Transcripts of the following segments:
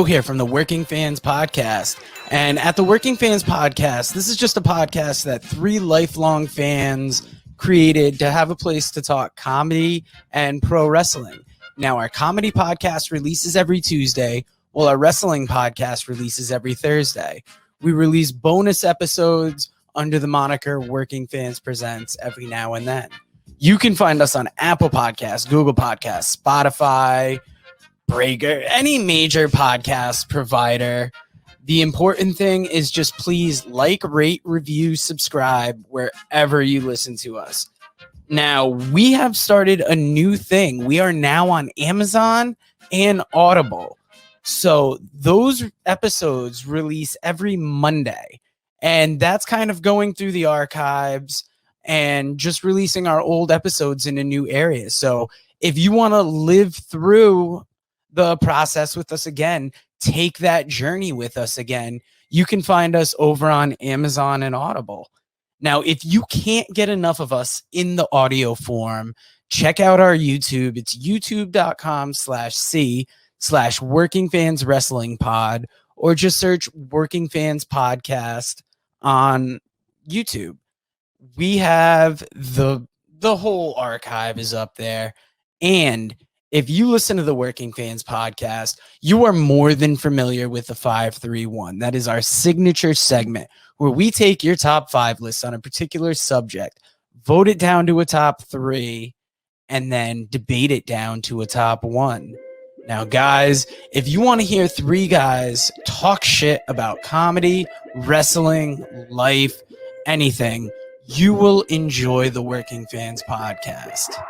Here from the Working Fans Podcast. And at the Working Fans Podcast, this is just a podcast that three lifelong fans created to have a place to talk comedy and pro wrestling. Now, our comedy podcast releases every Tuesday, while our wrestling podcast releases every Thursday. We release bonus episodes under the moniker Working Fans Presents every now and then. You can find us on Apple Podcasts, Google Podcasts, Spotify, Breaker, any major podcast provider. The important thing is just please like, rate, review, subscribe wherever you listen to us. Now, we have started a new thing. We are now on Amazon and Audible. So those episodes release every Monday. And that's kind of going through the archives and just releasing our old episodes in a new area. So if you want to live through the process with us again, take that journey with us again, you can find us over on Amazon and Audible. Now, if you can't get enough of us in the audio form, check out our YouTube. It's youtube.com/C/Working Fans Wrestling Pod, or just search Working Fans Podcast on YouTube. We have the whole archive is up there. And if you listen to the Working Fans Podcast, you are more than familiar with the 531. That is our signature segment where we take your top 5 lists on a particular subject, vote it down to a top 3, and then debate it down to a top 1. Now, guys, if you want to hear 3 guys talk shit about comedy, wrestling, life, anything, you will enjoy the Working Fans Podcast.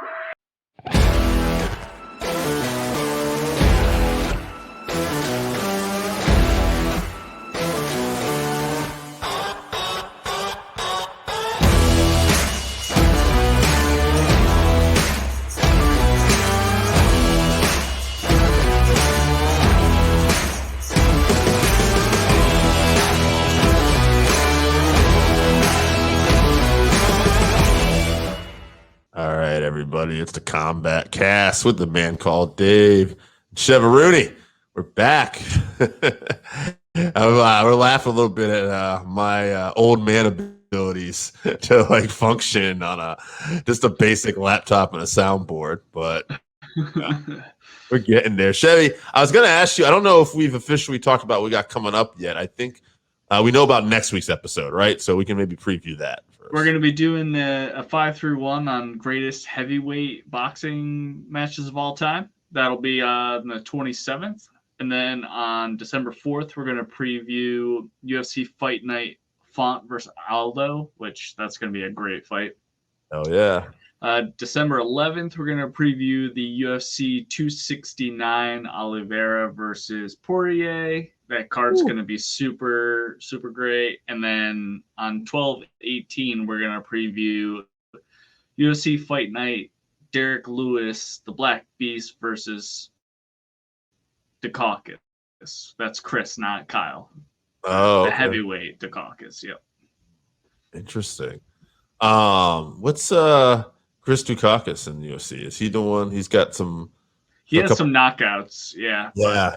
Everybody, it's the Combatcast with the man called Dave Chevy. We're back. We're laughing a little bit at my old man abilities to like function on just a basic laptop and a soundboard, but we're getting there. Chevy, I was going to ask you, I don't know if we've officially talked about what we got coming up yet. I think we know about next week's episode, right? So we can maybe preview that. We're going to be doing a 5-through-1 on greatest heavyweight boxing matches of all time. That'll be on the 27th. And then on December 4th, we're going to preview UFC Fight Night Font versus Aldo, which that's going to be a great fight. Oh, yeah. December 11th, we're going to preview the UFC 269 Oliveira versus Poirier. That card's going to be super, super great. And then on 12/18, we're going to preview UFC Fight Night, Derek Lewis, the Black Beast versus Dukakis. That's Chris, not Kyle. Oh, the heavyweight Dukakis. Yep. Interesting. What's Chris Dukakis in the UFC? Is he the one? He's got some. He has some knockouts. Yeah. Yeah.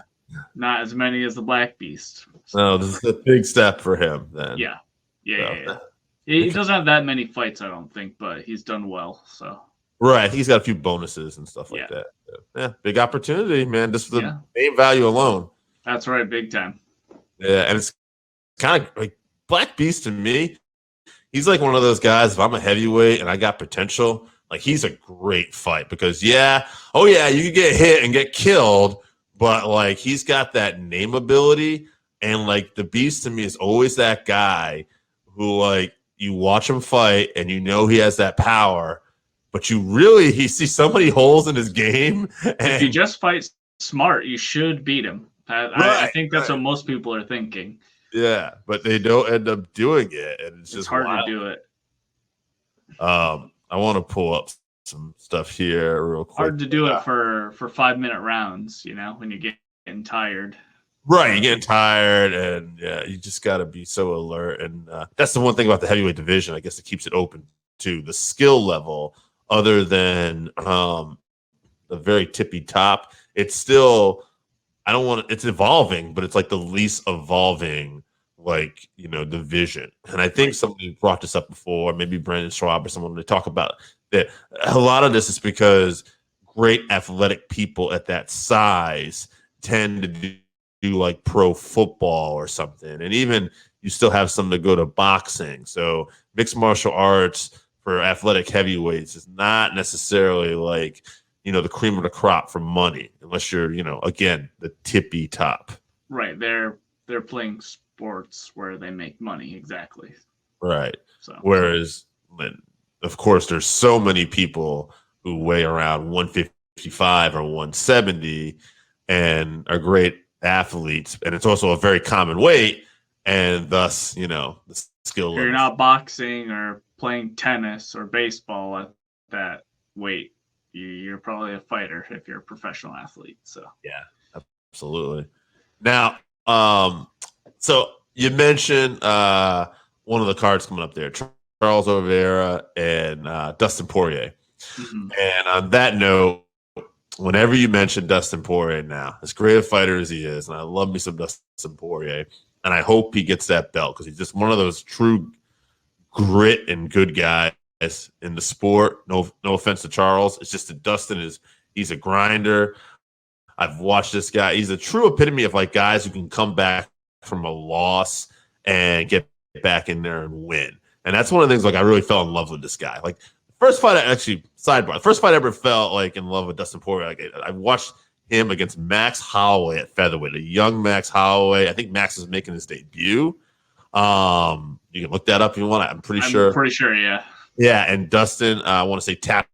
Not as many as the Black Beast. So. No, this is a big step for him then. Yeah. He doesn't have that many fights, I don't think, but he's done well. So right, he's got a few bonuses and stuff like that. Yeah, big opportunity, man. Just for the name value alone. That's right, big time. Yeah, and it's kind of like Black Beast to me. He's like one of those guys. If I'm a heavyweight and I got potential, like he's a great fight because you can get hit and get killed. But, like, he's got that name ability, and, like, the Beast to me is always that guy who, like, you watch him fight, and you know he has that power, but he sees so many holes in his game. And if you just fight smart, you should beat him. I think that's what most people are thinking. Yeah, but they don't end up doing it, and it's just hard wild. to do it. I want to pull up some stuff here real quick. Hard to do it for 5-minute rounds, when you're getting tired. Right, you're getting tired, and you just got to be so alert. And that's the one thing about the heavyweight division, I guess, it keeps it open to the skill level. Other than the very tippy top, it's still, I don't want it's evolving, but it's like the least evolving, like, division. And I think somebody brought this up before, maybe Brandon Schwab or someone to talk about that. A lot of this is because great athletic people at that size tend to do like pro football or something. And even you still have some to go to boxing. So mixed martial arts for athletic heavyweights is not necessarily like, the cream of the crop for money, unless you're, again, the tippy top. Right. They're playing sports where they make money. Exactly. Right. So whereas, of course, there's so many people who weigh around 155 or 170 and are great athletes. And it's also a very common weight. And thus, the skill. If you're not boxing or playing tennis or baseball at that weight, you're probably a fighter if you're a professional athlete. So yeah, absolutely. Now, so you mentioned one of the cards coming up there, Charles Oliveira and Dustin Poirier. Mm-hmm. And on that note, whenever you mention Dustin Poirier now, as great a fighter as he is, and I love me some Dustin Poirier, and I hope he gets that belt because he's just one of those true grit and good guys in the sport. No offense to Charles. It's just that Dustin he's a grinder. I've watched this guy. He's a true epitome of like guys who can come back from a loss and get back in there and win. And that's one of the things like I really fell in love with this guy. Like the first fight I ever felt like in love with Dustin Poirier. Like I watched him against Max Holloway at featherweight, a young Max Holloway. I think Max is making his debut. You can look that up if you want. I'm pretty sure, yeah. Yeah, and Dustin, I want to say tapped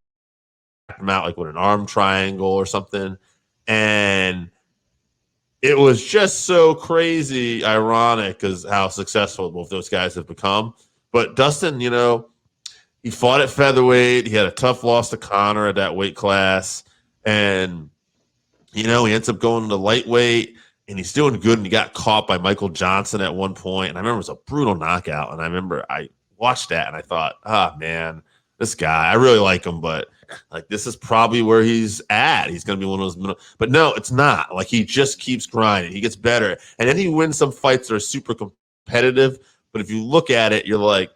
him out like with an arm triangle or something. And it was just so crazy ironic because how successful both those guys have become. But Dustin, he fought at featherweight. He had a tough loss to Conor at that weight class. And, he ends up going to lightweight. And he's doing good, and he got caught by Michael Johnson at one point. And I remember it was a brutal knockout. And I remember I watched that, and I thought, man, this guy, I really like him, but like this is probably where he's at. He's going to be one of those. But no, it's not. Like he just keeps grinding. He gets better. And then he wins some fights that are super competitive. But if you look at it, you're like,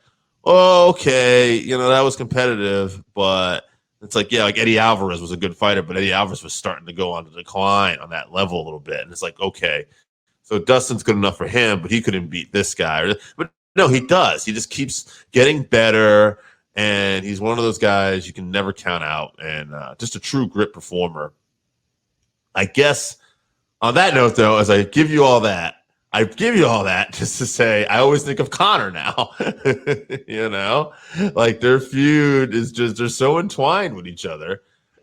oh, okay, that was competitive, but it's like, yeah, like Eddie Alvarez was a good fighter, but Eddie Alvarez was starting to go on the decline on that level a little bit. And it's like, okay, so Dustin's good enough for him, but he couldn't beat this guy. But no, he does. He just keeps getting better, and he's one of those guys you can never count out, and just a true grit performer. I guess on that note, though, as I give you all that just to say I always think of Conor now. Like their feud is just they're so entwined with each other.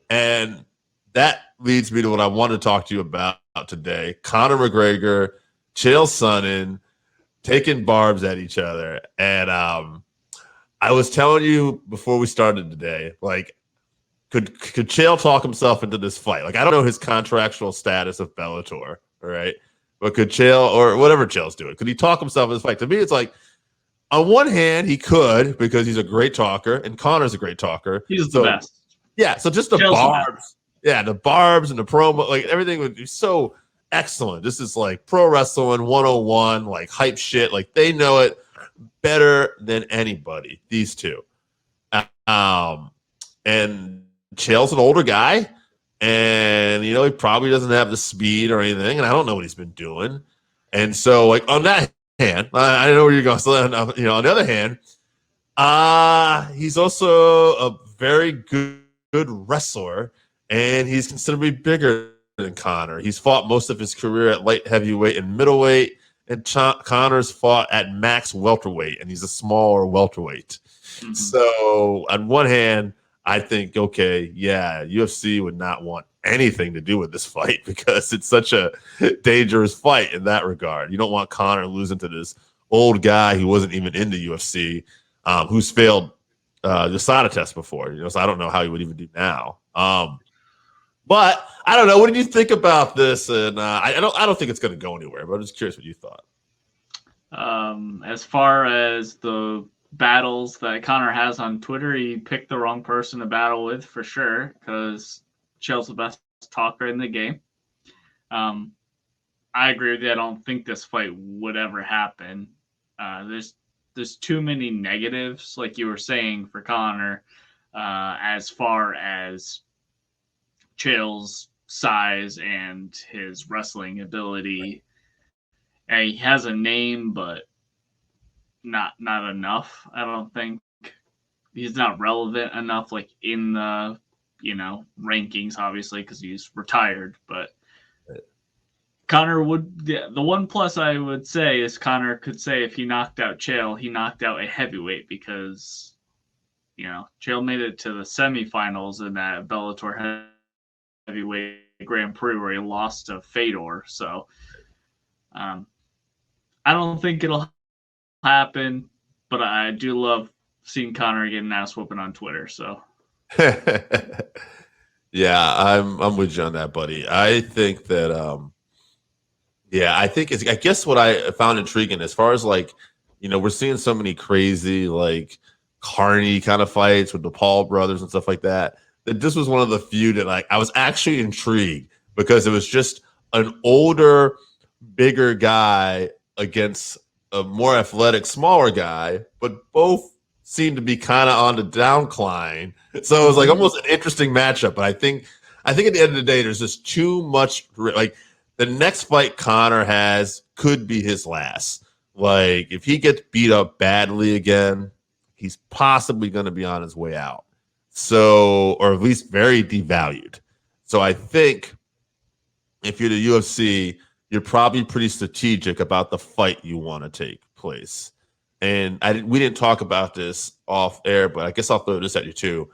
And that leads me to what I want to talk to you about today. Conor McGregor, Chael Sonnen taking barbs at each other. And I was telling you before we started today, like could Chael talk himself into this fight? Like I don't know his contractual status of Bellator, all right? But could Chael, or whatever Chael's doing, could he talk himself in this fight? To me, it's like, on one hand, he could because he's a great talker, and Conor's a great talker. He's the best. Yeah, so just the Chael's barbs. The barbs and the promo, like everything would be so excellent. This is like pro wrestling 101, like hype shit. Like they know it better than anybody, these two. And Chael's an older guy. And, he probably doesn't have the speed or anything. And I don't know what he's been doing. And so, like, on that hand, I know where you're going. So, on the other hand, he's also a very good wrestler. And he's considerably bigger than Conor. He's fought most of his career at light heavyweight and middleweight. And Conor's fought at max welterweight. And he's a smaller welterweight. Mm-hmm. So, on one hand, I think, okay, yeah, UFC would not want anything to do with this fight because it's such a dangerous fight in that regard. You don't want Conor losing to this old guy who wasn't even in the UFC, who's failed the SADA test before. So I don't know how he would even do now. But I don't know. What did you think about this? And I don't think it's going to go anywhere. But I'm just curious what you thought. As far as the battles that Conor has on Twitter, he picked the wrong person to battle with for sure because Chael's the best talker in the game. I agree with you. I don't think this fight would ever happen. There's too many negatives, like you were saying, for Conor, as far as Chael's size and his wrestling ability. And he has a name, but not enough. I don't think he's not relevant enough, like in the rankings, obviously, because he's retired. But Conor would. The one plus I would say is Conor could say if he knocked out Chael, he knocked out a heavyweight, because Chael made it to the semifinals in that Bellator heavyweight Grand Prix where he lost to Fedor. So I don't think it'll happen, but I do love seeing Conor get an ass whooping on Twitter. So yeah, I'm with you on that, buddy. I think that I think it's, I guess what I found intriguing as far as like, we're seeing so many crazy like carny kind of fights with the Paul brothers and stuff like that. That this was one of the few that like I was actually intrigued, because it was just an older, bigger guy against a more athletic, smaller guy, but both seemed to be kind of on the downcline. So it was like almost an interesting matchup. But I think at the end of the day, there's just too much. Like the next fight Conor has could be his last. Like if he gets beat up badly again, he's possibly going to be on his way out. So, or at least very devalued. So I think if you're the UFC, you're probably pretty strategic about the fight you want to take place. And we didn't talk about this off air, but I guess I'll throw this at you too.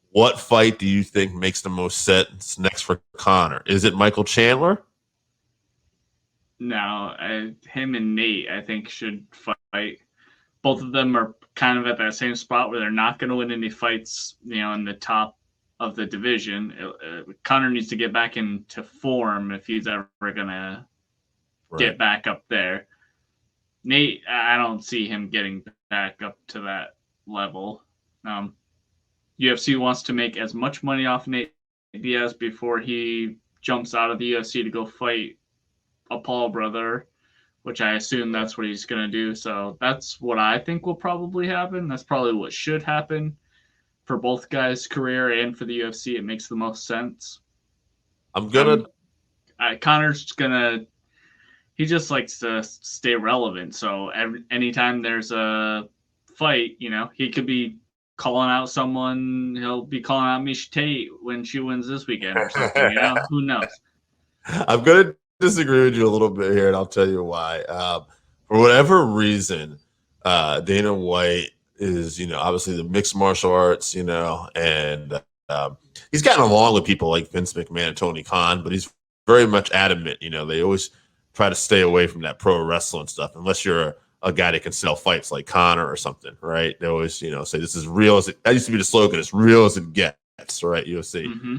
What fight do you think makes the most sense next for Conor? Is it Michael Chandler? No, him and Nate, I think, should fight. Both of them are kind of at that same spot where they're not going to win any fights, in the top of the division. Conor needs to get back into form if he's ever going to get back up there. Nate, I don't see him getting back up to that level. UFC wants to make as much money off Nate Diaz before he jumps out of the UFC to go fight a Paul brother, which I assume that's what he's going to do. So that's what I think will probably happen. That's probably what should happen for both guys' career and for the UFC. It makes the most sense. Conor's he just likes to stay relevant. So anytime there's a fight, he could be calling out someone. He'll be calling out Miesha Tate when she wins this weekend or something. Who knows? I'm going to disagree with you a little bit here, and I'll tell you why. For whatever reason, Dana White is, obviously the mixed martial arts, and he's gotten along with people like Vince McMahon and Tony Khan, but he's very much adamant. They always try to stay away from that pro wrestling stuff, unless you're a guy that can sell fights like Conor or something, right? They always, say this is real as that used to be the slogan, it's real as it gets, right? UFC. Mm-hmm.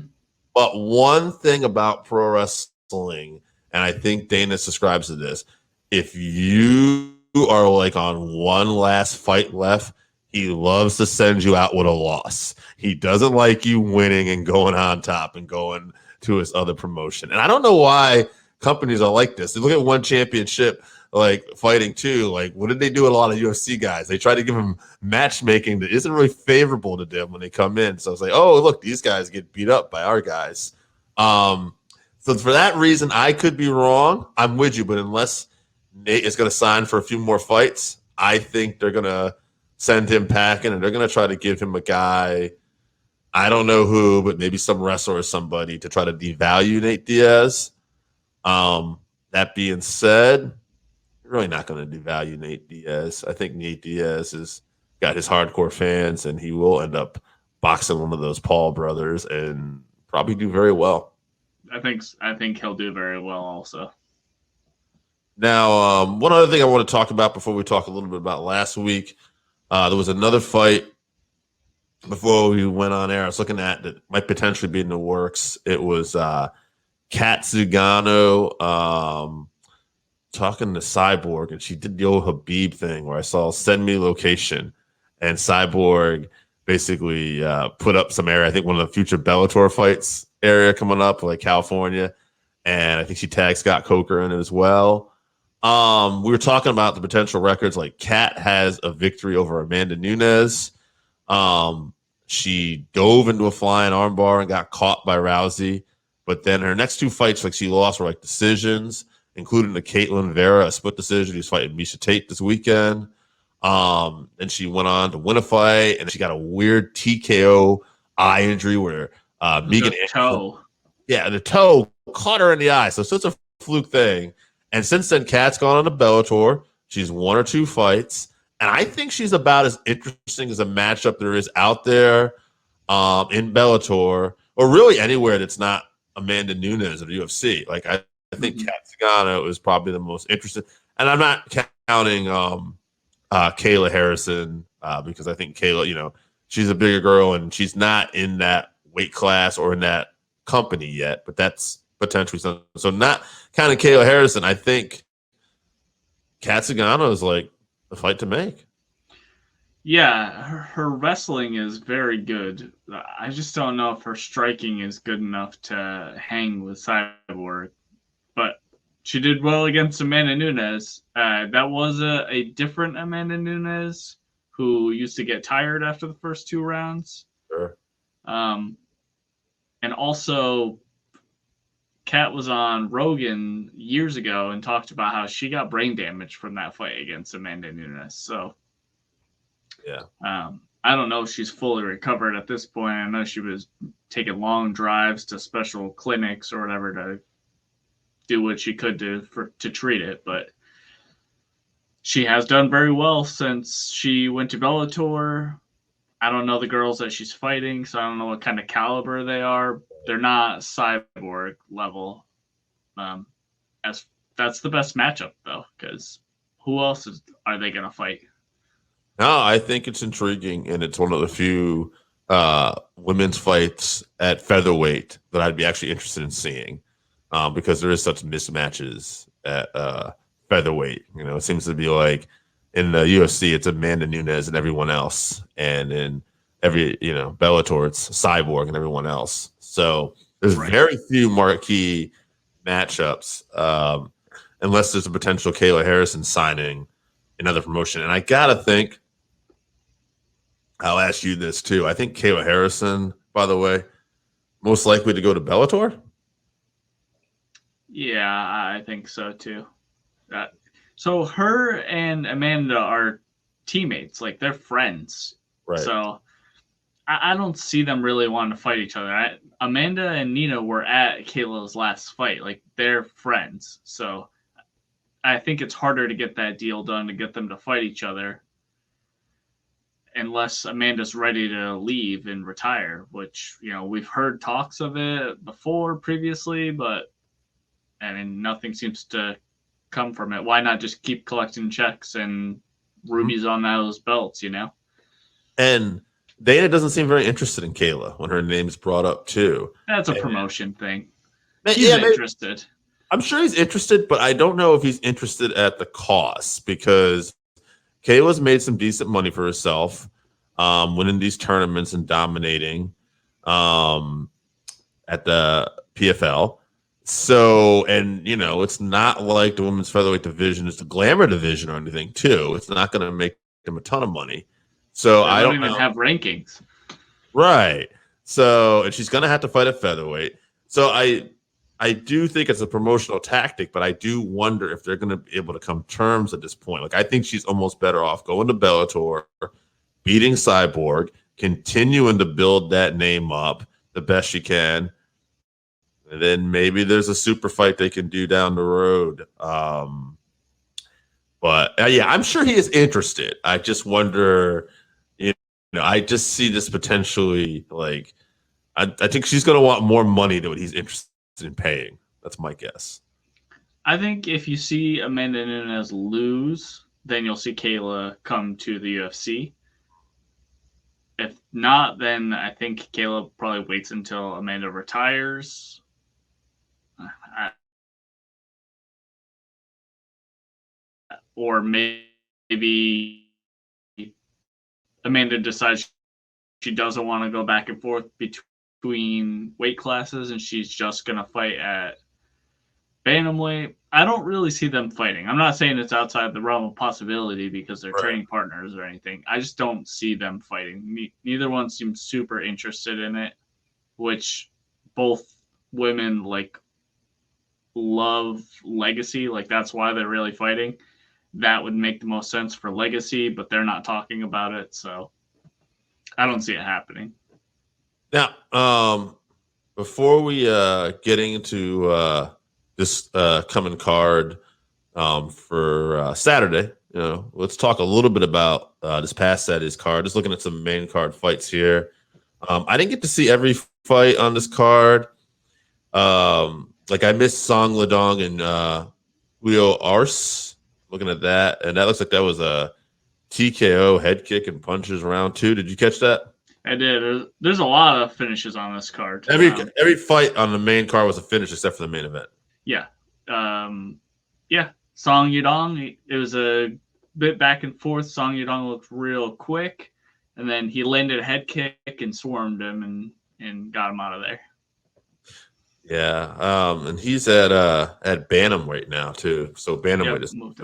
But one thing about pro wrestling, and I think Dana subscribes to this, if you are like on one last fight left, he loves to send you out with a loss. He doesn't like you winning and going on top and going to his other promotion. And I don't know why companies are like this. They look at one championship, like fighting too. Like, what did they do with a lot of UFC guys? They try to give them matchmaking that isn't really favorable to them when they come in. So it's like, oh, look, these guys get beat up by our guys. So for that reason, I could be wrong. I'm with you, but unless Nate is going to sign for a few more fights, I think they're going to send him packing, and they're going to try to give him a guy, I don't know who, but maybe some wrestler or somebody to try to devalue Nate Diaz. That being said, you're really not going to devalue Nate Diaz. I think Nate Diaz has got his hardcore fans, and he will end up boxing one of those Paul brothers and probably do very well. I think he'll do very well also. Now, one other thing I want to talk about before we talk a little bit about last week, there was another fight before we went on air I was looking at that might potentially be in the works. It was Kat Zingano talking to Cyborg, and she did the old Habib thing where I saw send me location, and Cyborg basically put up some area. I think one of the future Bellator fights area coming up, like California. and I think she tagged Scott Coker in it as well. We were talking about the potential records. Like Kat has a victory over Amanda Nunes. She dove into a flying armbar and got caught by Rousey. But then her next two fights, like she lost, were like decisions, including the Katelyn Vera, a split decision. She's fighting Miesha Tate this weekend. And she went on to win a fight, and she got a weird TKO eye injury where Megan toe. Yeah, the toe caught her in the eye. So it's a fluke thing. And since then, Kat's gone on to Bellator. She's won or two fights. And I think she's about as interesting as a matchup there is out there in Bellator, or really anywhere that's not Amanda Nunes or the UFC. Like I think Kat Zingano is probably the most interesting. And I'm not counting Kayla Harrison because I think Kayla, she's a bigger girl and she's not in that weight class or in that company yet, but that's potentially something. So not counting Kayla Harrison, I think Kat Zingano is like the fight to make. Yeah, her wrestling is very good. I just don't know if her striking is good enough to hang with Cyborg. But she did well against Amanda Nunes. That was a different Amanda Nunes who used to get tired after the first two rounds. Sure. And also, Kat was on Rogan years ago and talked about how she got brain damage from that fight against Amanda Nunes. So, yeah. I don't know if she's fully recovered at this point. I know she was taking long drives to special clinics or whatever to do what she could do to treat it, but she has done very well since she went to Bellator. I don't know the girls that she's fighting, so I don't know what kind of caliber they are. They're not Cyborg level. As that's the best matchup though, because who else are they going to fight? No, I think it's intriguing, and it's one of the few women's fights at featherweight that I'd be actually interested in seeing because there is such mismatches at featherweight. It seems to be like in the UFC, it's Amanda Nunes and everyone else, and in every Bellator, it's Cyborg and everyone else. So there's very few marquee matchups unless there's a potential Kayla Harrison signing another promotion. And I gotta think, I'll ask you this too. I think Kayla Harrison, by the way, most likely to go to Bellator. Yeah, I think so too. So her and Amanda are teammates, like they're friends. Right. So I don't see them really wanting to fight each other. Amanda and Nina were at Kayla's last fight. Like they're friends. So I think it's harder to get that deal done to get them to fight each other unless Amanda's ready to leave and retire, which, we've heard talks of it before previously, but I mean, nothing seems to come from it. Why not just keep collecting checks and rubies on those belts, And Dana doesn't seem very interested in Kayla when her name's brought up too. That's a promotion thing. He's interested. I'm sure he's interested, but I don't know if he's interested at the cost because Kayla's made some decent money for herself, winning these tournaments and dominating at the PFL. So, and it's not like the women's featherweight division is the glamour division or anything too. It's not going to make them a ton of money. So I don't even have rankings. Right. So, and she's going to have to fight at featherweight. So I do think it's a promotional tactic, but I do wonder if they're going to be able to come to terms at this point. Like, I think she's almost better off going to Bellator, beating Cyborg, continuing to build that name up the best she can. And then maybe there's a super fight they can do down the road. But yeah, I'm sure he is interested. I just wonder, I just see this potentially like, I think she's going to want more money than what he's interested in paying. That's my guess. I think if you see Amanda Nunes lose, then you'll see Kayla come to the UFC. If not, then I think Kayla probably waits until Amanda retires. Or maybe Amanda decides she doesn't want to go back and forth between weight classes and she's just going to fight at Bantamweight, I don't really see them fighting. I'm not saying it's outside the realm of possibility because they're Right. training partners or anything. I just don't see them fighting. Neither one seems super interested in it, which both women like love Legacy. Like that's why they're really fighting. That would make the most sense for Legacy, but they're not talking about it, so I don't see it happening. Now, before we get into this coming card for Saturday, let's talk a little bit about this past Saturday's card. Just looking at some main card fights here. I didn't get to see every fight on this card. Like I missed Song Ladong and Leo Ars. Looking at that, and that looks like that was a TKO head kick and punches round 2. Did you catch that? I did. There's a lot of finishes on this card. Every fight on the main card was a finish except for the main event. Yeah. Yeah. Song Yudong, it was a bit back and forth. Song Yudong looked real quick, and then he landed a head kick and swarmed him and got him out of there. Yeah. And he's at bantamweight now too. So bantamweight is moved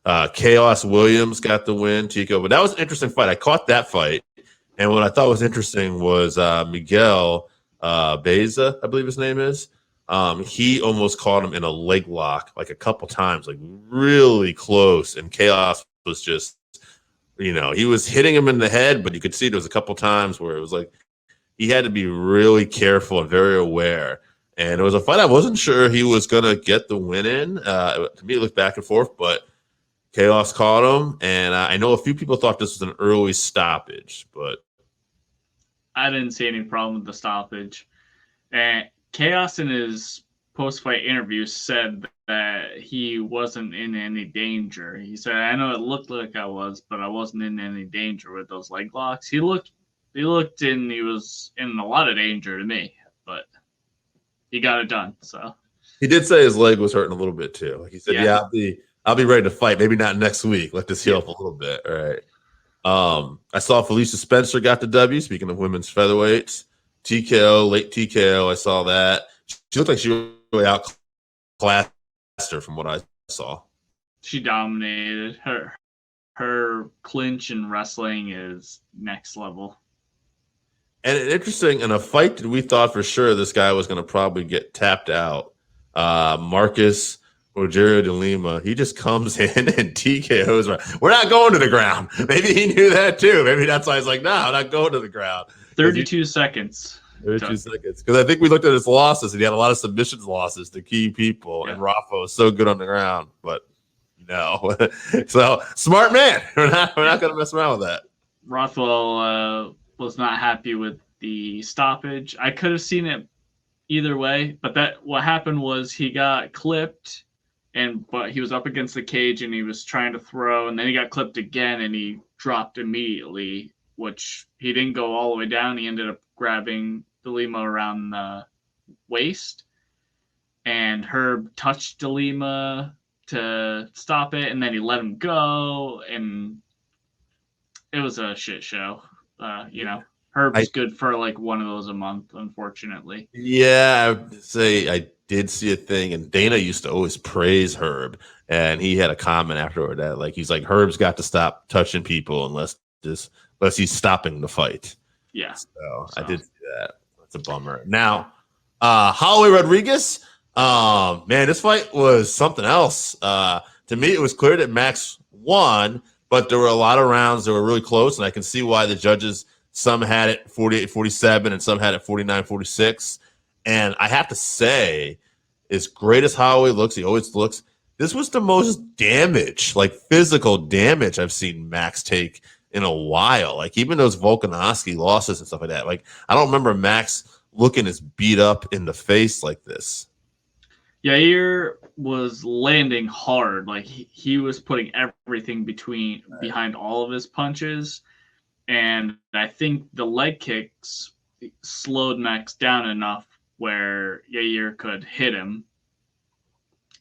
up. Chaos Williams got the win, Tico. But that was an interesting fight. I caught that fight. And what I thought was interesting was Miguel Beza, I believe his name is. He almost caught him in a leg lock like a couple times, like really close. And Chaos was just, he was hitting him in the head, but you could see there was a couple times where it was like he had to be really careful and very aware. And it was a fight I wasn't sure he was going to get the win in. To me, it looked back and forth, but Chaos caught him. And I know a few people thought this was an early stoppage, but I didn't see any problem with the stoppage. And Chaos in his post-fight interview said that he wasn't in any danger. He said, I know it looked like I was, but I wasn't in any danger with those leg locks. He was in a lot of danger to me, but he got it done. So he did say his leg was hurting a little bit too. Like he said, yeah I'll be ready to fight. Maybe not next week. Let this heal up a little bit. All right. I saw Felicia Spencer got the W. Speaking of women's featherweights, TKO, late TKO. I saw that. She looked like she really outclassed her from what I saw. She dominated. Her clinch and wrestling is next level. And interesting, in a fight that we thought for sure this guy was going to probably get tapped out, Marcus Rogerio de Lima, he just comes in and TKOs. We're not going to the ground. Maybe he knew that too. Maybe that's why he's like, no, I'm not going to the ground. 32 seconds. 32 seconds. Because I think we looked at his losses, and he had a lot of submissions losses to key people, and Rafa was so good on the ground. But no. So smart man. We're not going to mess around with that. Rothwell was not happy with the stoppage. I could have seen it either way, but what happened was he got clipped, but he was up against the cage and he was trying to throw, and then he got clipped again and he dropped immediately, which he didn't go all the way down. He ended up grabbing De Lima around the waist, and Herb touched De Lima to stop it, and then he let him go, and it was a shit show. Herb's good for like one of those a month, unfortunately. Yeah, I would say I did see a thing, and Dana used to always praise Herb, and he had a comment afterward that he's like, Herb's got to stop touching people unless he's stopping the fight. Yeah. So I did see that. That's a bummer. Now, Holloway Rodriguez, man, this fight was something else. To me, it was clear that Max won, but there were a lot of rounds that were really close, and I can see why the judges, some had it 48-47 and some had it 49-46. And I have to say, as great as Holloway looks, he always looks, this was the most damage, like physical damage I've seen Max take in a while. Like even those Volkanovski losses and stuff like that. Like I don't remember Max looking as beat up in the face like this. Yair was landing hard. Like he was putting everything behind all of his punches. And I think the leg kicks slowed Max down enough where Yair could hit him.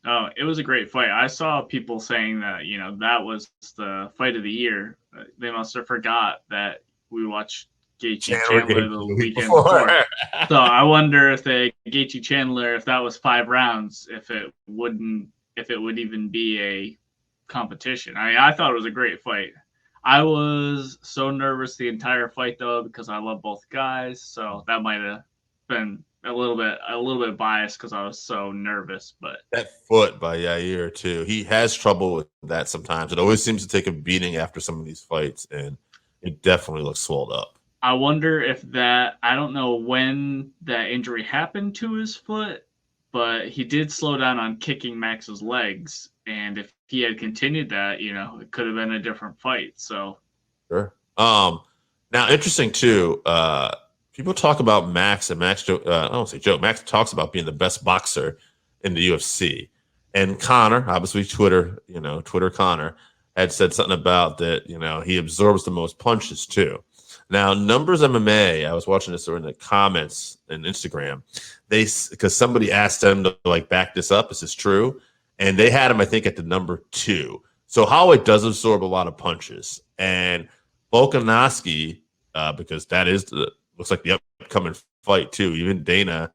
Oh, it was a great fight. I saw people saying that, that was the fight of the year. They must have forgot that we watched Gaethje Chandler the weekend before. So I wonder if Gaethje Chandler, if that was 5 rounds, if it would even be a competition. I mean, I thought it was a great fight. I was so nervous the entire fight though because I love both guys, so that might have been a little bit biased because I was so nervous. But that foot by Yair too, he has trouble with that sometimes. It always seems to take a beating after some of these fights, and it definitely looks swelled up. I wonder if I don't know when that injury happened to his foot, but he did slow down on kicking Max's legs. And if he had continued that, it could have been a different fight. So, sure. Now, interesting too. People talk about Max, and Max. I don't say joke. Max talks about being the best boxer in the UFC, and Conor, obviously Twitter Conor had said something about that. He absorbs the most punches too. Now, Numbers MMA. I was watching this in the comments in Instagram. Because somebody asked them to back this up. Is this true? And they had him, I think, at the number 2. So Holloway does absorb a lot of punches. And Volkanovski, because that looks like the upcoming fight too. Even Dana,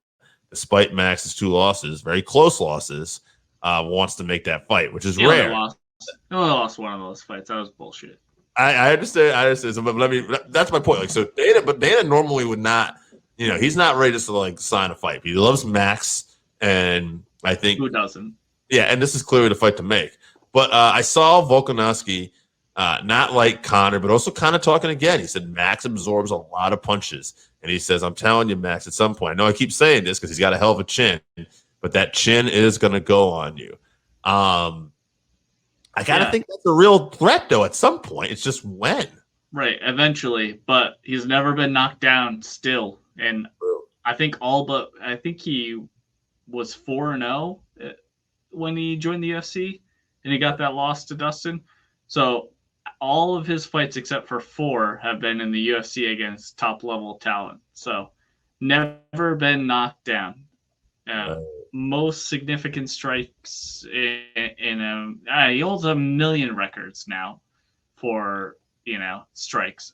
despite Max's 2 losses, very close losses, wants to make that fight, which is rare. He only lost one of those fights. That was bullshit. I understand. So, but that's my point. Dana normally would not. He's not ready to sign a fight. He loves Max, and I think who doesn't. Yeah, and this is clearly the fight to make. But I saw Volkanovski not like Conor, but also kind of talking again. He said Max absorbs a lot of punches. And he says, I'm telling you, Max, at some point, I know I keep saying this because he's got a hell of a chin, but that chin is going to go on you. I kind of think that's a real threat, though, at some point. It's just when. Right, eventually. But he's never been knocked down still. And I think he was 4-0 when he joined the UFC, and he got that loss to Dustin. So all of his fights except for 4 have been in the UFC against top-level talent. So never been knocked down. Most significant strikes in he holds 1 million records now for, strikes.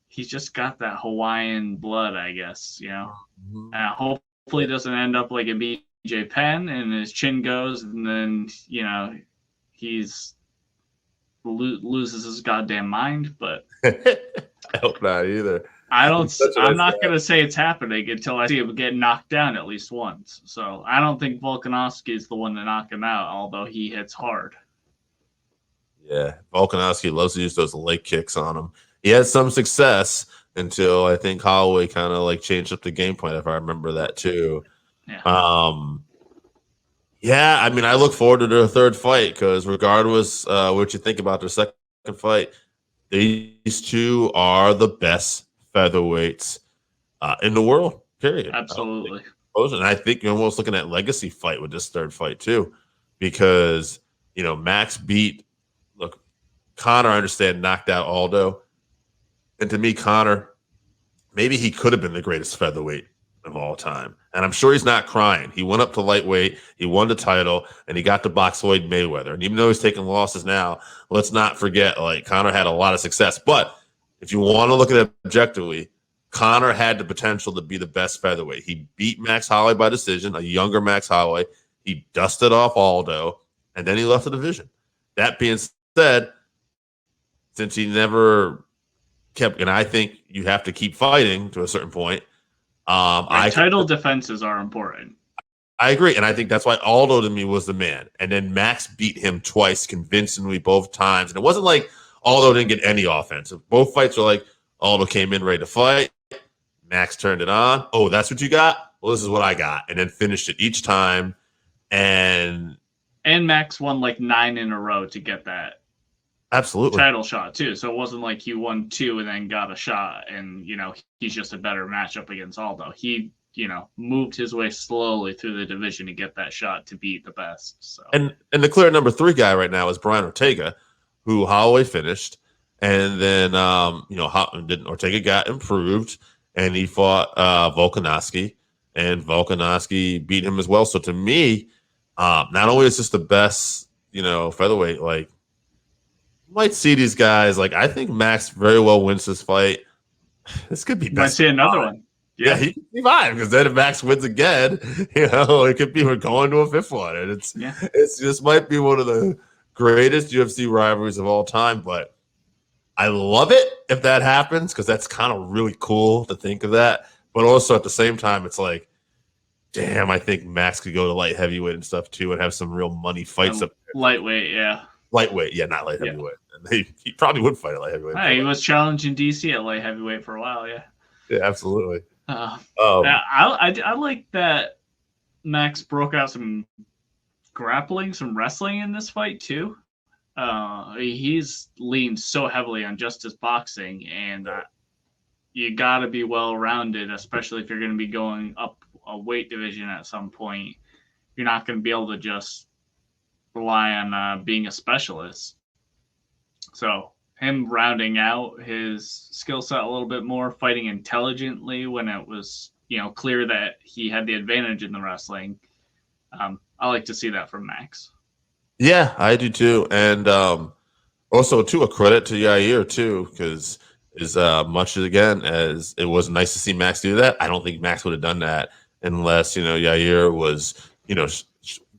He's just got that Hawaiian blood, I guess, Mm-hmm. Hopefully it doesn't end up like a BJ Penn and his chin goes and then, he's loses his goddamn mind, but I hope not either. I'm not going to say it's happening until I see him get knocked down at least once. So I don't think Volkanovski is the one to knock him out, although he hits hard. Yeah, Volkanovski loves to use those leg kicks on him. He had some success until I think Holloway kind of changed up the game plan, if I remember that too. Yeah. I mean, I look forward to their third fight because regardless what you think about their second fight, these two are the best featherweights in the world, period. Absolutely. And I think you're almost looking at legacy fight with this third fight too, because, Max Conor, I understand, knocked out Aldo. And to me, Conor, maybe he could have been the greatest featherweight of all time. And I'm sure he's not crying. He went up to lightweight, he won the title, and he got to box Floyd Mayweather. And even though he's taking losses now, let's not forget, Conor had a lot of success. But if you want to look at it objectively, Conor had the potential to be the best featherweight. He beat Max Holloway by decision, a younger Max Holloway. He dusted off Aldo, and then he left the division. That being said, since he never kept, and I think you have to keep fighting to a certain point. Title defenses are important. I agree, and I think that's why Aldo to me was the man. And then Max beat him twice convincingly both times. And it wasn't like Aldo didn't get any offense. Both fights were like Aldo came in ready to fight. Max turned it on. Oh, that's what you got? Well, this is what I got. And then finished it each time. And Max won 9 in a row to get that absolutely title shot too. So it wasn't like he won 2 and then got a shot and, he's just a better matchup against Aldo. He, moved his way slowly through the division to get that shot to beat the best. So And the clear number 3 guy right now is Brian Ortega, who Holloway finished. And then, Ortega got improved and he fought Volkanovski, and Volkanovski beat him as well. So to me, not only is this the best, featherweight, might see these guys. I think Max very well wins this fight. This could be You might best. see another one. Yeah, he could be fine because then if Max wins again, it could be we're going to a fifth one, and it's this might be one of the greatest UFC rivalries of all time. But I love it if that happens because that's kind of really cool to think of that. But also at the same time, it's like, damn, I think Max could go to light heavyweight and stuff too, and have some real money fights up there. Lightweight, yeah. Lightweight, yeah, not light heavyweight. And he probably would fight at light heavyweight. He was challenging DC at light heavyweight for a while, yeah. Yeah, absolutely. I like that Max broke out some grappling, some wrestling in this fight too. He's leaned so heavily on just his boxing, and you got to be well-rounded, especially if you're going to be going up a weight division at some point. You're not going to be able to just rely on being a specialist. So him rounding out his skill set a little bit more, fighting intelligently when it was, clear that he had the advantage in the wrestling. I like to see that from Max. Yeah, I do too. And also, too, a credit to Yair, too, because as much as, again, as it was nice to see Max do that, I don't think Max would have done that unless, Yair was,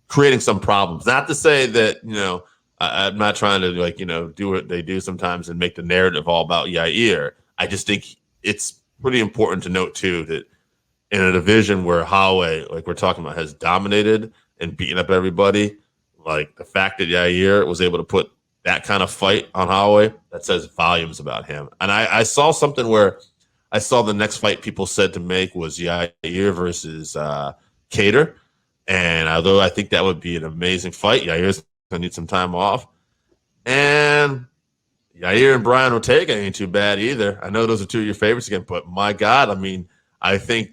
creating some problems. Not to say that, I'm not trying to, do what they do sometimes and make the narrative all about Yair. I just think it's pretty important to note, too, that in a division where Holloway, like we're talking about, has dominated and beaten up everybody, like the fact that Yair was able to put that kind of fight on Holloway, that says volumes about him. And I saw something where I saw the next fight people said to make was Yair versus Cater. And although I think that would be an amazing fight, Yair's going to need some time off. And Yair and Brian Ortega ain't too bad either. I know those are two of your favorites again, but my God, I mean, I think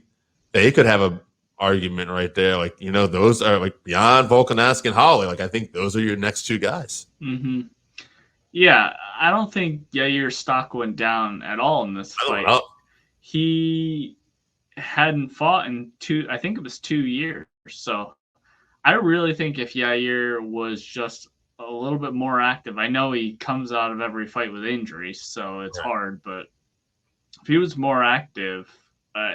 they could have a argument right there. Like, those are like beyond Volkanovski and Holloway. Like, I think those are your next two guys. Mm-hmm. Yeah, I don't think Yair's stock went down at all in this fight. He hadn't fought in 2 years. So I really think if Yair was just a little bit more active, I know he comes out of every fight with injuries, so it's hard, but if he was more active,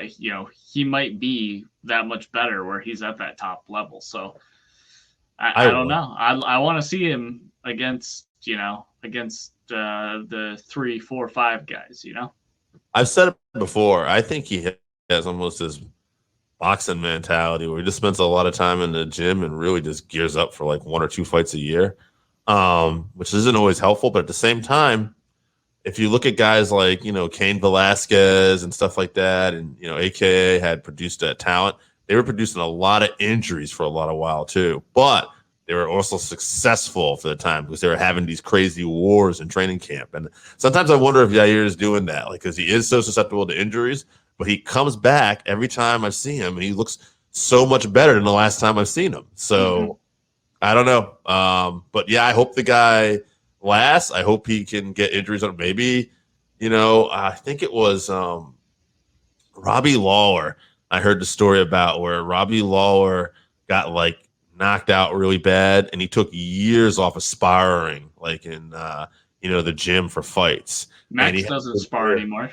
he might be that much better where he's at that top level. So I don't know. I want to see him against the 3, 4, 5 guys, I've said it before. I think he has almost this boxing mentality where he just spends a lot of time in the gym and really just gears up for like 1 or 2 fights a year, which isn't always helpful. But at the same time, if you look at guys like, Cain Velasquez and stuff like that, and, AKA had produced that talent, they were producing a lot of injuries for a lot of while too. But they were also successful for the time because they were having these crazy wars in training camp. And sometimes I wonder if Yair is doing that, because he is so susceptible to injuries, but he comes back every time I see him and he looks so much better than the last time I've seen him. So I don't know. But yeah, I hope the guy lasts. I hope he can get injuries on. Maybe, I think it was Robbie Lawler. I heard the story about where Robbie Lawler got knocked out really bad, and he took years off of sparring, in the gym for fights. Max doesn't spar anymore.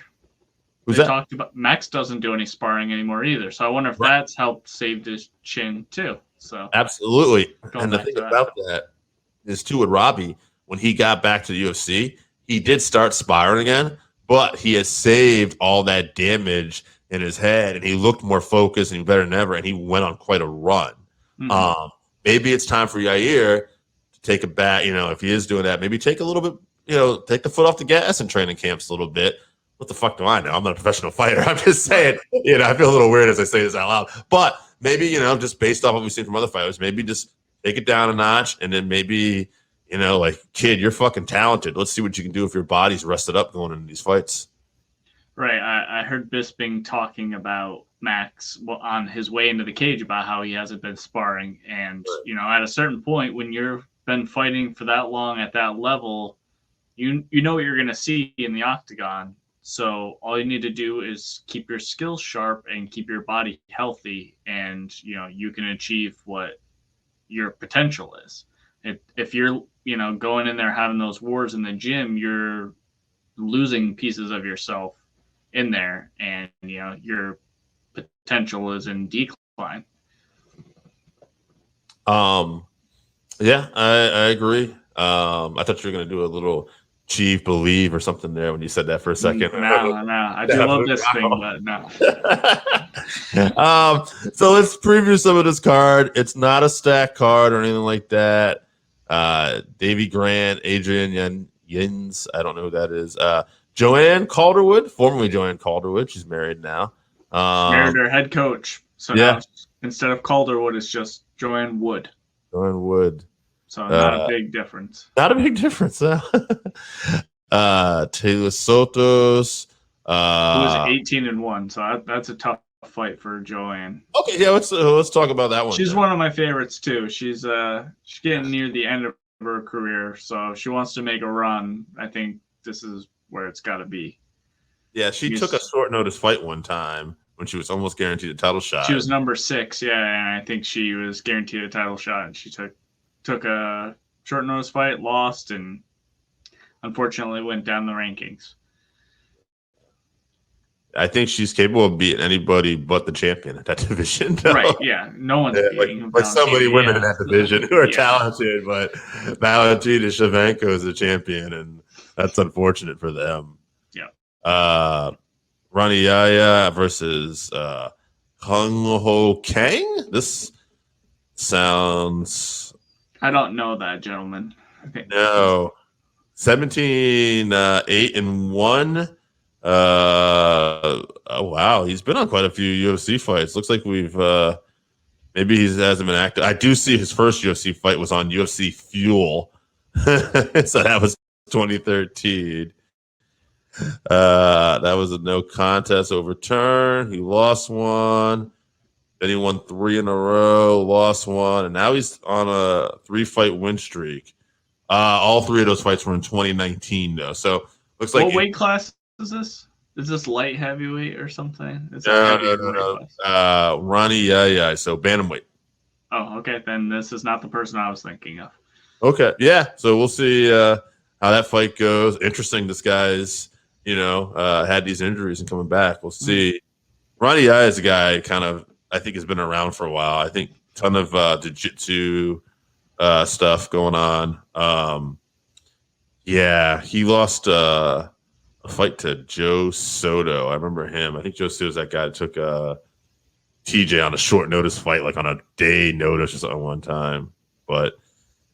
Who's they that? Talked about Max doesn't do any sparring anymore either. So I wonder if that's helped save his chin too. So absolutely. And the thing about that is too with Robbie, when he got back to the UFC, he did start sparring again, but he has saved all that damage in his head, and he looked more focused and better than ever, and he went on quite a run. Maybe it's time for Yair to take a back. If he is doing that, maybe take a little bit, take the foot off the gas in training camps a little bit. What the fuck do I know? I'm not a professional fighter. I'm just saying, I feel a little weird as I say this out loud. But maybe, just based off what we've seen from other fighters, maybe just take it down a notch, and then maybe, kid, you're fucking talented. Let's see what you can do if your body's rested up going into these fights. Right. I heard Bisping talking about Max on his way into the cage about how he hasn't been sparring. And, at a certain point, when you've been fighting for that long at that level, you know what you're going to see in the octagon. So all you need to do is keep your skills sharp and keep your body healthy, and you can achieve what your potential is. If you're going in there having those wars in the gym, you're losing pieces of yourself in there, and your potential is in decline. Yeah, I agree. I thought you were gonna do a little Chief Believe or something there when you said that for a second. No. I do love this thing, but no. So let's preview some of this card. It's not a stack card or anything like that. Davy Grant, Adrian Yins, I don't know who that is. Joanne Calderwood, formerly Joanne Calderwood. She's married now. She married her head coach. So now instead of Calderwood, it's just Joanne Wood. Joanne Wood. So not a big difference. Not a big difference, huh? Taylor Sotos. Who was 18-1, so that's a tough fight for Joanne. Okay, yeah, let's talk about that one. She's one of my favorites too. She's getting near the end of her career, so if she wants to make a run, I think this is where it's got to be. Yeah, she took a short notice fight one time when she was almost guaranteed a title shot. She was number 6, yeah, and I think she was guaranteed a title shot, and she took a short notice fight, lost, and unfortunately went down the rankings. I think she's capable of beating anybody but the champion at that division. No. Right, yeah. No one's beating like so many women in that division who are talented, but Valentina Shevchenko is the champion, and that's unfortunate for them. Yeah. Ronnie Yaya versus Hung Ho Kang. This sounds... I don't know that gentleman. No. 17-8-1. Oh wow, he's been on quite a few UFC fights. Looks like we've maybe he hasn't been active. I do see his first UFC fight was on UFC Fuel, so that was 2013. That was a no contest overturn. He lost one, then he won 3 in a row, lost one, and now he's on a 3-fight win streak. All 3 of those fights were in 2019 though, so looks like what weight class is this? Is this light heavyweight or something? No. Ronnie Yaya, so bantamweight. Oh, okay. Then this is not the person I was thinking of. Okay, yeah. So we'll see how that fight goes. Interesting. This guy's, had these injuries and coming back. We'll see. Ronnie Yaya is a guy kind of, I think, has been around for a while. I think ton of jiu-jitsu stuff going on. Yeah, he lost a fight to Joe Soto. I remember him. I think Joe Soto's that guy that took TJ on a short notice fight, like on a day notice or something one time. But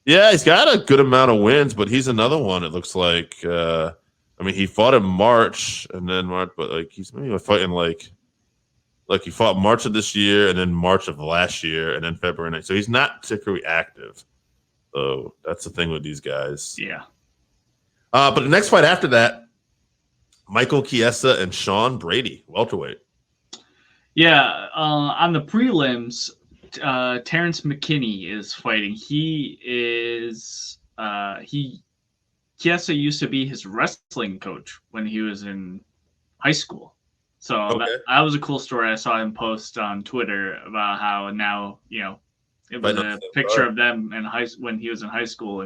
yeah, he's got a good amount of wins, but he's another one. It looks like. He fought in March and then March, but like he's maybe fighting like he fought March of this year and then March of last year and then February 9th. So he's not particularly active. So that's the thing with these guys. Yeah. But the next fight after that, Michael Chiesa and Sean Brady, welterweight. Yeah, on the prelims, Terence McKinney is fighting. Chiesa used to be his wrestling coach when he was in high school. So that was a cool story. I saw him post on Twitter about how now, it was a picture of them when he was in high school,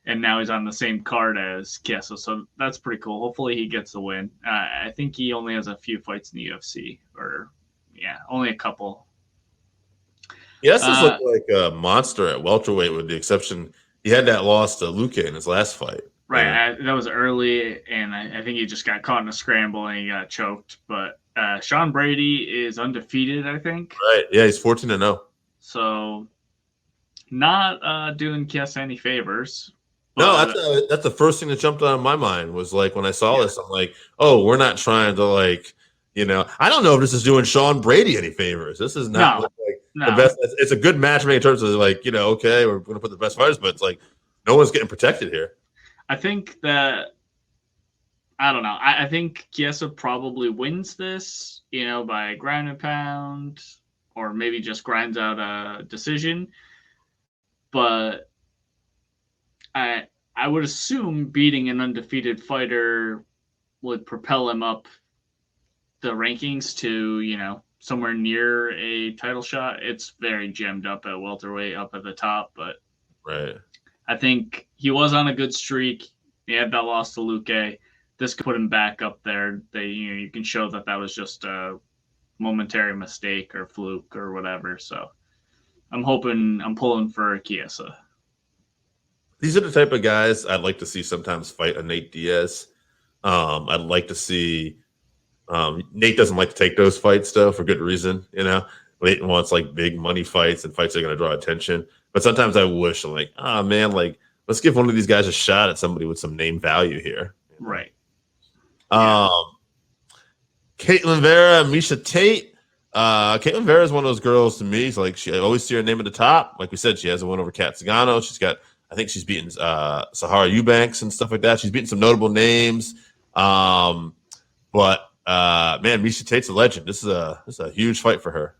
and now he's on the same card as Chiesa. So that's pretty cool. Hopefully he gets the win. I think he only has a few fights in the UFC, only a couple. Yes, this looked like a monster at welterweight, with the exception he had that loss to Luque in his last fight. Right, that was early, and I think he just got caught in a scramble and he got choked. But Sean Brady is undefeated, I think. Right, yeah, he's 14-0. So not doing Chiesa any favors. No, that's the first thing that jumped out of my mind was like when I saw this, I'm like, oh, we're not trying to I don't know if this is doing Sean Brady any favors. This is not the best. It's a good matchmaking in terms of okay, we're going to put the best fighters, but it's like no one's getting protected here. I think that I don't know. I think Chiesa probably wins this, by ground and pound, or maybe just grinds out a decision. But I would assume beating an undefeated fighter would propel him up the rankings to, somewhere near a title shot. It's very jammed up at welterweight, up at the top, but right. I think he was on a good streak. He had that loss to Luque. this could put him back up there. You can show that was just a momentary mistake or fluke or whatever. So I'm pulling for Chiesa. These are the type of guys I'd like to see sometimes fight a Nate Diaz. I'd like to see. Nate doesn't like to take those fights though, for good reason. Nate wants like big money fights and fights that are going to draw attention. But sometimes I wish, I'm like, man, like let's give one of these guys a shot at somebody with some name value here. Right. Katelyn Vera, Miesha Tate. Katelyn Vera is one of those girls to me. So like I always see her name at the top. Like we said, she has a win over Kat Zingano. I think she's beaten Sahara Eubanks and stuff like that. She's beaten some notable names. But man, Miesha Tate's a legend. This is a huge fight for her.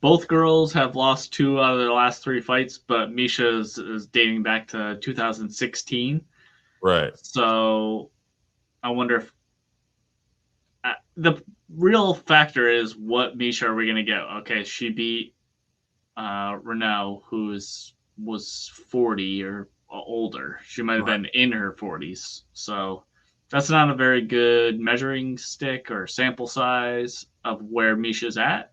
Both girls have lost 2 out of their last 3 fights, but Miesha is dating back to 2016. Right. So I wonder if the real factor is what Miesha are we going to get? Okay, she beat Renault, who was 40 or older. She might have been in her 40s. So that's not a very good measuring stick or sample size of where Miesha's at.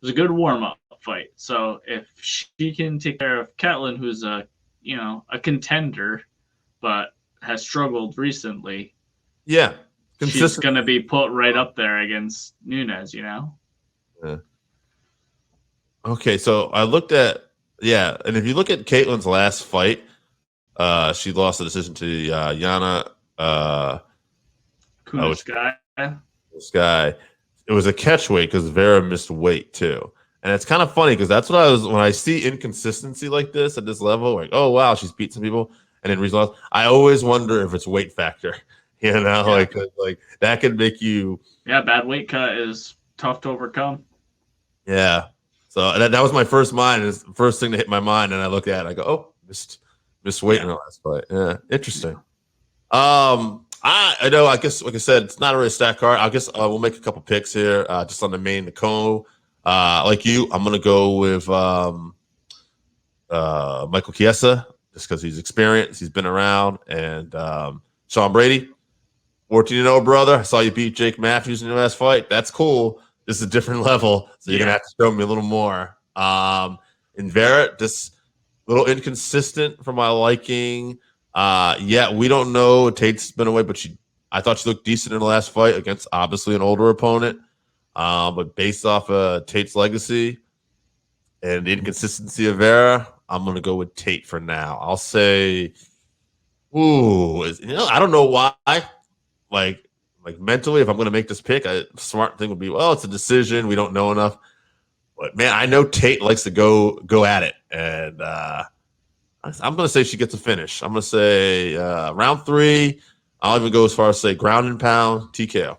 It was a good warm-up fight. So if she can take care of Katelyn, who's a contender, but has struggled recently, yeah, she's going to be put right up there against Nunes, Yeah. Okay, so I looked at and if you look at Katelyn's last fight, she lost the decision to Yana Kunitskaya. This guy. It was a catch weight because Vera missed weight too. And it's kind of funny because that's what when I see inconsistency like this at this level, like, oh wow, she's beat some people and then results. I always wonder if it's weight factor, like that could make you. Yeah, bad weight cut is tough to overcome. Yeah. So that was my first first thing to hit my mind, and I looked at it, I go, oh, missed weight in the last fight. Yeah, interesting. I know. I guess, like I said, it's not a really stacked card. I guess we'll make a couple picks here, just on the main, the co. Like you, I'm gonna go with Michael Chiesa, just because he's experienced, he's been around, and Sean Brady, 14-0 brother. I saw you beat Jake Matthews in your last fight. That's cool. This is a different level, so you're gonna have to show me a little more. In Vera, just a little inconsistent for my liking. We don't know. Tate's been away, but I thought she looked decent in the last fight against obviously an older opponent. But based off of Tate's legacy and the inconsistency of Vera, I'm gonna go with Tate for now. I'll say, I don't know why. Like mentally, if I'm gonna make this pick, a smart thing would be, well, it's a decision. We don't know enough. But man, I know Tate likes to go at it, and I'm going to say she gets a finish. I'm going to say round 3. I'll even go as far as say ground and pound TKO.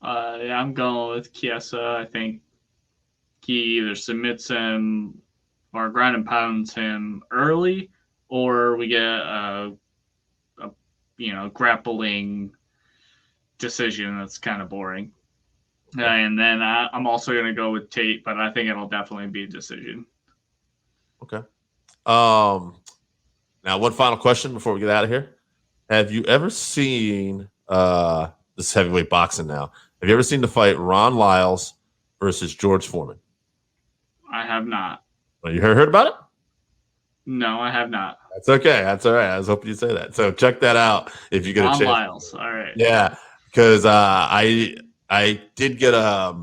I'm going with Chiesa. I think he either submits him or ground and pounds him early, or we get a grappling decision that's kind of boring. Okay. And then I'm also going to go with Tate, but I think it'll definitely be a decision. Okay. Now, one final question before we get out of here. Have you ever seen this heavyweight boxing now? Have you ever seen the fight Ron Lyles versus George Foreman? I have not. Well, you heard about it? No, I have not. That's okay. That's all right. I was hoping you'd say that. So check that out if you get a chance. Lyles. All right. Yeah, because I did get a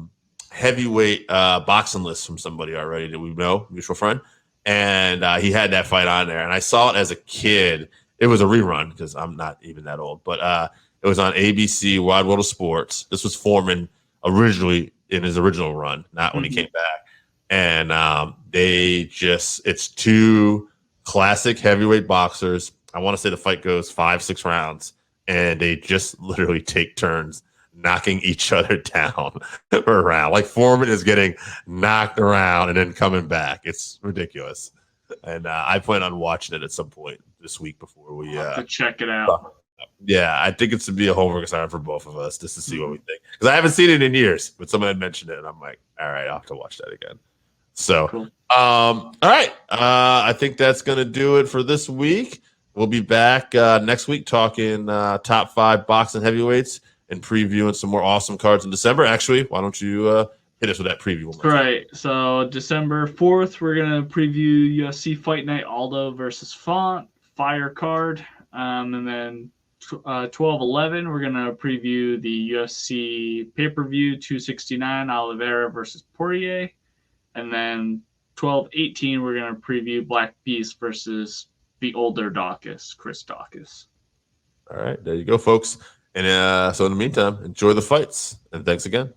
heavyweight boxing list from somebody already that we know, mutual friend. And he had that fight on there. And I saw it as a kid. It was a rerun because I'm not even that old. But it was on ABC, Wide World of Sports. This was Foreman originally in his original run, not when he came back. And it's 2 classic heavyweight boxers. I want to say the fight goes 5-6 rounds. And they just literally take turns knocking each other down for a round. Like Foreman is getting knocked around and then coming back. It's ridiculous. And I plan on watching it at some point this week before we have to check it out. Yeah, I think it's to be a homework assignment for both of us just to see what we think. Because I haven't seen it in years, but someone had mentioned it, and I'm like, all right, I'll have to watch that again. So, cool. All right. I think that's going to do it for this week. we'll be back next week talking top 5 boxing heavyweights and previewing some more awesome cards in December. Actually, why don't you hit us with that preview? Right. So December 4th, we're going to preview UFC Fight Night Aldo versus Font, fire card. And then 12/11, we're going to preview the UFC pay-per-view 269 Oliveira versus Poirier. And then 12/18, we're going to preview Black Beast versus the older Dukakis, Chris Dukakis. All right, there you go, folks. And so in the meantime, enjoy the fights. And thanks again.